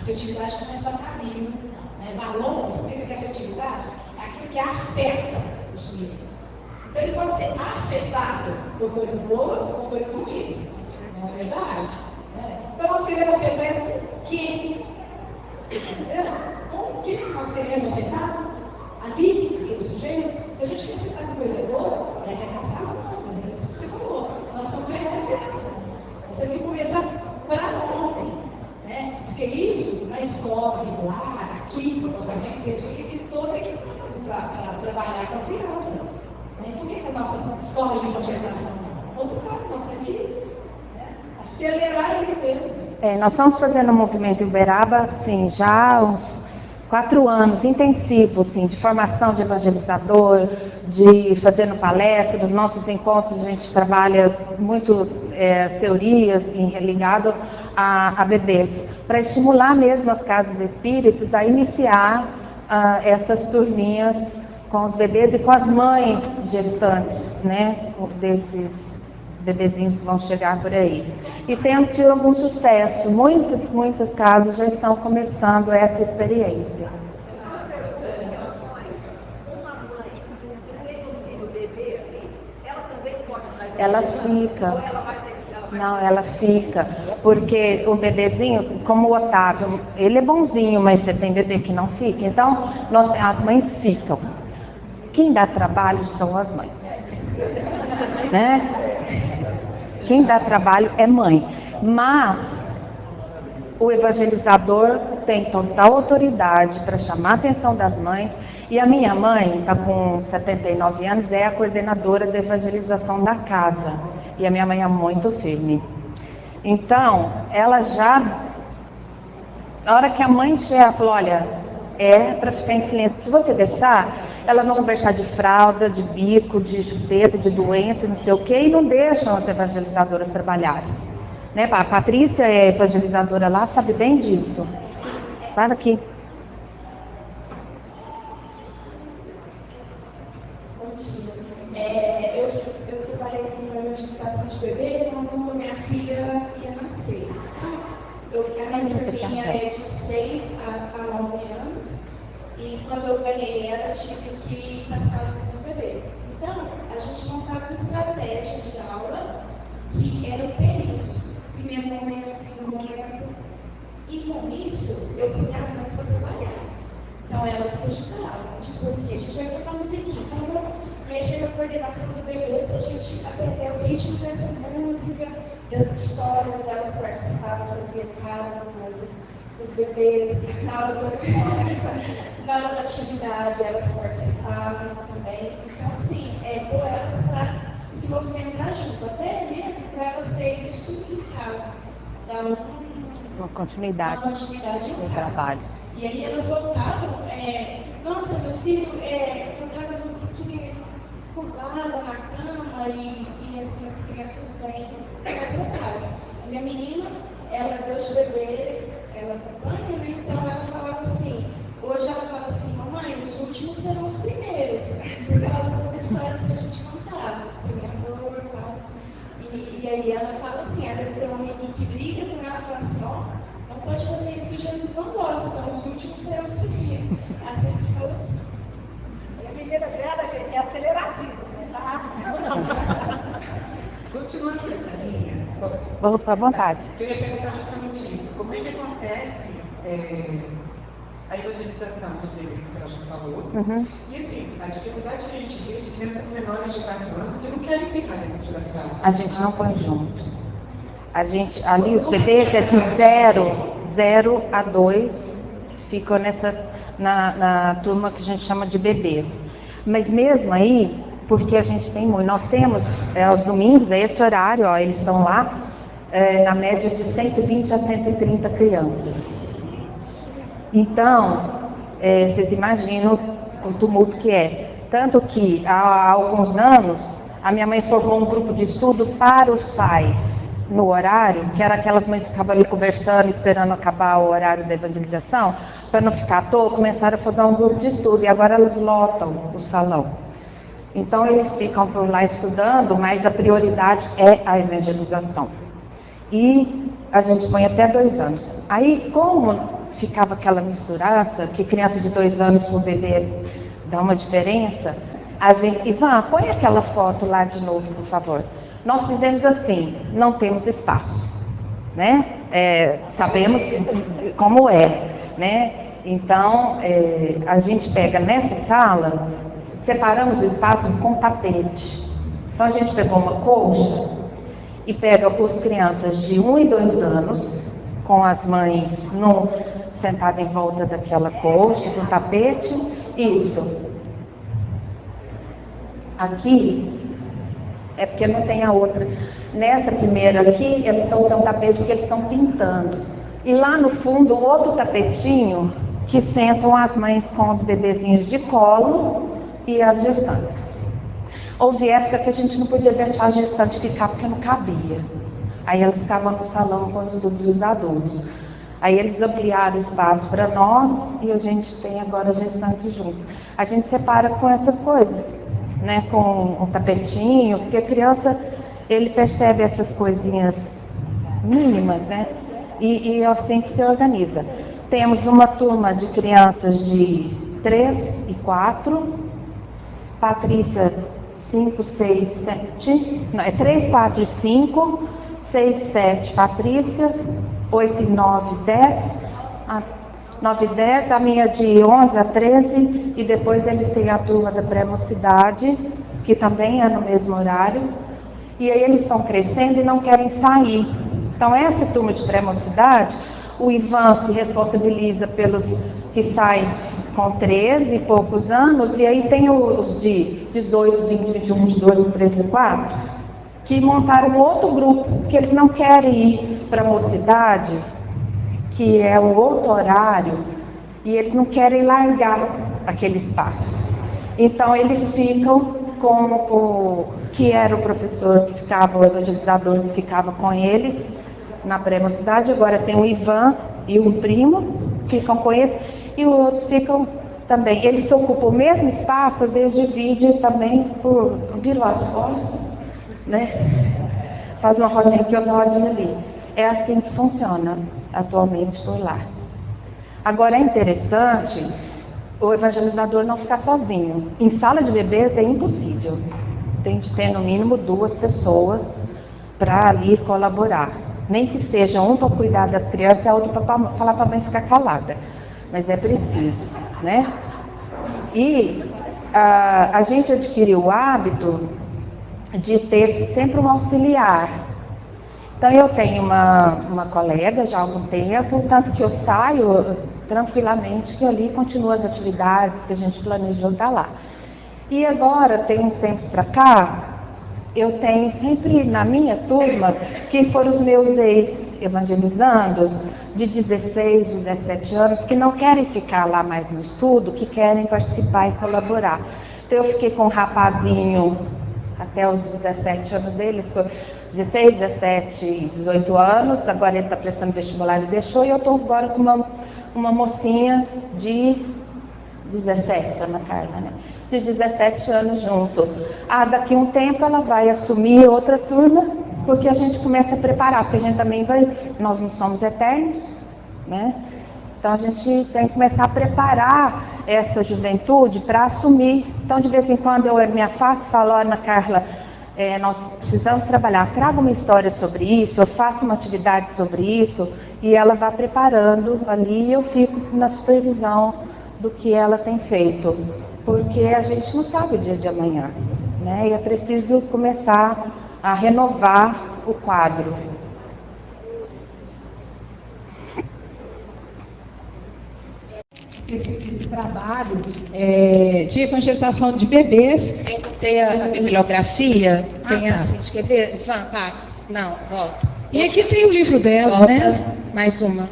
afetividade não é só carinho, né? Valor, significa que afetividade é aquilo que afeta o sujeito. Então ele pode ser afetado por coisas boas ou por coisas ruins. Não é verdade? Então nós queremos afetar o quê? Com o que nós queremos afetar? Ali, aquele sujeito, se a gente quer afetar com coisa boa, é recastração, mas é isso que você falou. Nós estamos perdendo. Você tem que começar para ontem. Né? Porque isso, na escola regular, aqui, provavelmente, seja que toda a equipe para trabalhar com a criança. Né? Por que a nossa escola de concentração não? Outro caso, nós temos que acelerar ele mesmo. Nós estamos fazendo um movimento em Uberaba, assim, já há uns 4 anos intensivos, assim, de formação de evangelizador, de fazendo palestras, nos nossos encontros a gente trabalha muito as teorias ligado a bebês, para estimular mesmo as casas espíritas a iniciar essas turminhas com os bebês e com as mães gestantes, né, desses bebezinhos que vão chegar por aí. E temos tido algum sucesso, muitas casas já estão começando essa experiência. Ela fica. Não, ela fica. Porque o bebezinho, como o Otávio, ele é bonzinho, mas você tem bebê que não fica. Então, as mães ficam. Quem dá trabalho são as mães. Né? Quem dá trabalho é mãe. Mas o evangelizador tem total autoridade para chamar a atenção das mães. E a minha mãe, está com 79 anos, é a coordenadora da evangelização da casa. E a minha mãe é muito firme. Então, ela já... Na hora que a mãe chega, falou, olha, é para ficar em silêncio. Se você deixar, elas vão conversar de fralda, de bico, de chupeta, de doença, não sei o quê, e não deixam as evangelizadoras trabalharem. Né? A Patrícia é evangelizadora lá, sabe bem disso. Vai aqui. Bom dia. Eu trabalhei com evangelização de bebê quando minha filha ia nascer. A minha filhinha é de 6 a 9 anos. E quando eu ganhei ela, eu tive que passar com os bebês. Então, a gente montava uma estratégia de aula que eram períodos. Primeiro momento, segundo momento. E com isso, eu punha as mães para trabalhar. Então, elas ajudavam. Tipo assim, a gente vai tocar musiquinha. Então, vamos mexer na coordenação do bebê para a gente aprender o ritmo dessa música, das histórias. Elas participavam, faziam caras, os bebês, na hora da atividade, elas participavam também. Então, assim, pôr elas para se movimentar junto, até mesmo para elas terem isso em casa, dar uma continuidade no trabalho. E aí elas voltavam, nossa, meu filho tocava musiquinha curvada na cama e assim, as crianças vêm nessa casa. A minha menina, ela deu de beber ela acompanha, né? Então ela falava assim, hoje ela fala assim, mamãe, os últimos serão os primeiros, por causa das histórias que a gente contava, assim, amor e tal. E aí ela fala assim, às vezes tem uma menina que briga com ela e fala assim, ó, não pode fazer isso que Jesus não gosta, então os últimos serão os primeiros. Ela sempre fala assim. E a menina dela, gente, é aceleradíssima, tá? Continuando nessa linha, Vamos à vontade. eu ia perguntar justamente isso. Como é que acontece a evangelização dos bebês que a gente falou? Uhum. E assim, a dificuldade que a gente vê de crianças menores de 4 anos que não querem ficar dentro da sala. A gente não põe junto. A gente, ali os bebês é de 0 a 2, ficam na turma que a gente chama de bebês. Mas mesmo aí, porque a gente tem muito, nós temos aos domingos, é esse horário, ó, eles estão lá, na média de 120 a 130 crianças. Então, vocês imaginam o tumulto que é. Tanto que há alguns anos, a minha mãe formou um grupo de estudo para os pais, no horário, que era aquelas mães que ficavam ali conversando, esperando acabar o horário da evangelização, para não ficar à toa, começaram a fazer um grupo de estudo, e agora elas lotam o salão. Então eles ficam por lá estudando, mas a prioridade é a evangelização. E a gente põe até 2 anos. Aí, como ficava aquela misturança, que criança de 2 anos com bebê dá uma diferença, a gente, Ivan, põe aquela foto lá de novo, por favor. Nós fizemos assim, não temos espaço, né? Sabemos como é, né? Então, a gente pega nessa sala, separamos o espaço com tapete. Então, a gente pegou uma colcha e pega as crianças de 1 e 2 anos, com as mães sentadas em volta daquela colcha, do tapete. Isso. Aqui, é porque não tem a outra. Nessa primeira aqui, eles estão usando tapete porque eles estão pintando. E lá no fundo, outro tapetinho, que sentam as mães com os bebezinhos de colo e as gestantes. Houve época que a gente não podia deixar a gestante ficar porque não cabia. Aí elas ficavam no salão com os adultos. Aí eles ampliaram o espaço para nós e a gente tem agora a gestante junto. A gente separa com essas coisas, né? Com um tapetinho, porque a criança, ele percebe essas coisinhas mínimas, né? E é assim que se organiza. Temos uma turma de crianças de 3 e 4, Patrícia 5, 6, 7, não, 3, 4 e 5, 6, 7, Patrícia, 8 e 9, 10, 9 e 10, a minha de 11 a 13, e depois eles têm a turma da pré-mocidade, que também é no mesmo horário, e aí eles estão crescendo e não querem sair. Então essa turma de pré-mocidade, o Ivan se responsabiliza pelos que saem com 13 e poucos anos, e aí tem os de 18, 20, 21, 22, 23, 24, que montaram outro grupo, que eles não querem ir para a mocidade, que é o outro horário, e eles não querem largar aquele espaço. Então eles ficam com o que era o professor que ficava, o evangelizador que ficava com eles na pré-mocidade. Agora tem o Ivan e o primo, ficam com eles, e os outros ficam também. Eles ocupam o mesmo espaço, às vezes divide também viram as costas, né? Faz uma rodinha aqui, outra rodinha ali. É assim que funciona atualmente por lá. Agora é interessante o evangelizador não ficar sozinho. Em sala de bebês é impossível. Tem de ter no mínimo 2 pessoas para ali colaborar. Nem que seja um para cuidar das crianças e a outra para falar para a mãe ficar calada. Mas é preciso, né? E a gente adquiriu o hábito de ter sempre um auxiliar. Então eu tenho uma colega já há algum tempo, tanto que eu saio tranquilamente, que ali continuo as atividades que a gente planejou estar lá. E agora, tem uns tempos para cá, eu tenho sempre na minha turma, que foram os meus ex-evangelizandos, de 16, 17 anos, que não querem ficar lá mais no estudo, que querem participar e colaborar. Então eu fiquei com um rapazinho, até os 17 anos dele, 16, 17, 18 anos, agora ele está prestando vestibular e deixou, e eu estou agora com uma mocinha de 17, Ana Carla, né? De 17 anos junto. Daqui a um tempo ela vai assumir outra turma, porque a gente começa a preparar, porque a gente também nós não somos eternos, né? Então a gente tem que começar a preparar essa juventude para assumir. Então de vez em quando eu me afasto e falo, Ana Carla, nós precisamos trabalhar, traga uma história sobre isso, eu faço uma atividade sobre isso, e ela vai preparando ali e eu fico na supervisão do que ela tem feito, porque a gente não sabe o dia de amanhã, né? E é preciso começar a renovar o quadro. Esse trabalho de evangelização de bebês. Tem a bibliografia, tem tá. assim, quer ver? Passa. Não, volta. E aqui tem o livro dela, Volta, né? mais uma.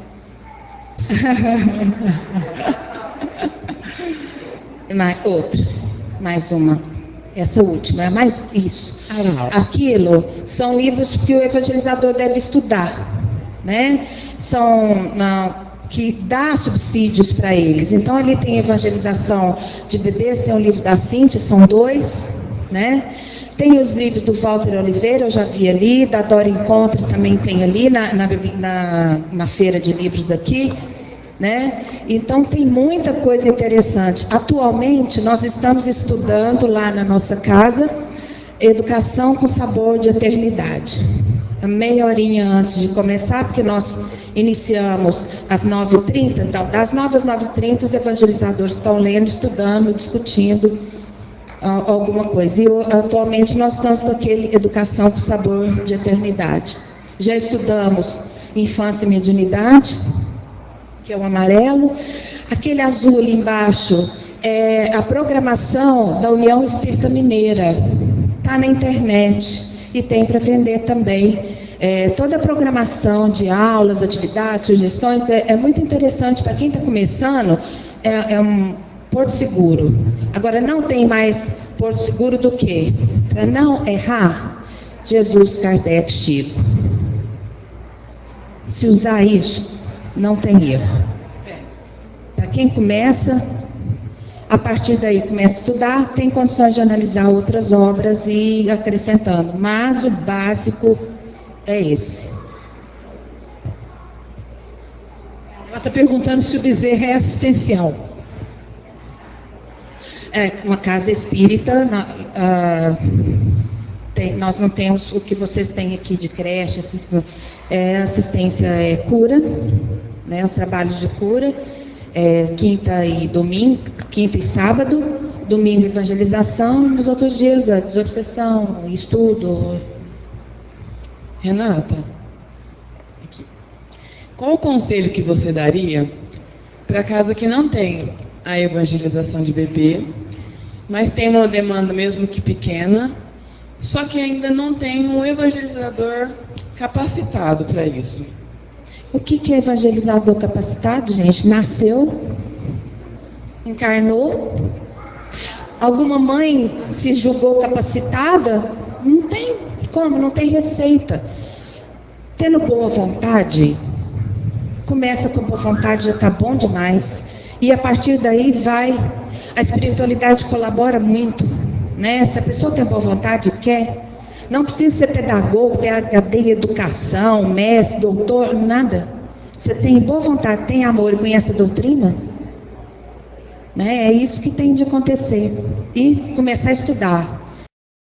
Outra, mais uma. Essa última, mais isso. Aquilo são livros que o evangelizador deve estudar, né? São que dá subsídios para eles. Então ali tem evangelização de bebês, tem o livro da Cíntia, são 2, né? Tem os livros do Walter Oliveira, eu já vi ali, da Dora Encontre também tem ali na feira de livros aqui, né? Então tem muita coisa interessante. Atualmente nós estamos estudando lá na nossa casa Educação com Sabor de Eternidade. Meia horinha antes de começar, porque nós iniciamos às 9h30, então das 9 às 9h30 os evangelizadores estão lendo, estudando, discutindo alguma coisa. E atualmente nós estamos com aquele Educação com Sabor de Eternidade. Já estudamos Infância e Mediunidade, que é o amarelo. Aquele azul ali embaixo é a programação da União Espírita Mineira. Está na internet e tem para vender também. Toda a programação de aulas, atividades, sugestões é muito interessante para quem está começando. É um Porto Seguro. Agora, não tem mais Porto Seguro do que? Para não errar, Jesus, Kardec, Chico. Se usar isso, não tem erro. Para quem começa, a partir daí começa a estudar, tem condições de analisar outras obras e ir acrescentando. Mas o básico é esse. Ela está perguntando se o Bezerra é assistencial. É uma casa espírita. Nós não temos o que vocês têm aqui de creche, assistência cura, né, os trabalhos de cura, quinta e sábado, domingo evangelização, nos outros dias a desobsessão, estudo. Renata, aqui. Qual o conselho que você daria para casa que não tem a evangelização de bebê, mas tem uma demanda mesmo que pequena, só que ainda não tem um evangelizador capacitado para isso? O que é evangelizador capacitado, gente? Nasceu, encarnou. Alguma mãe se julgou capacitada? Não tem como, não tem receita. Tendo boa vontade, começa com boa vontade, já está bom demais. E a partir daí vai. A espiritualidade colabora muito, né? Se a pessoa tem boa vontade, quer. Não precisa ser pedagogo, PhD em educação, mestre, doutor, nada. Você tem boa vontade, tem amor e conhece a doutrina, né? É isso que tem de acontecer. E começar a estudar.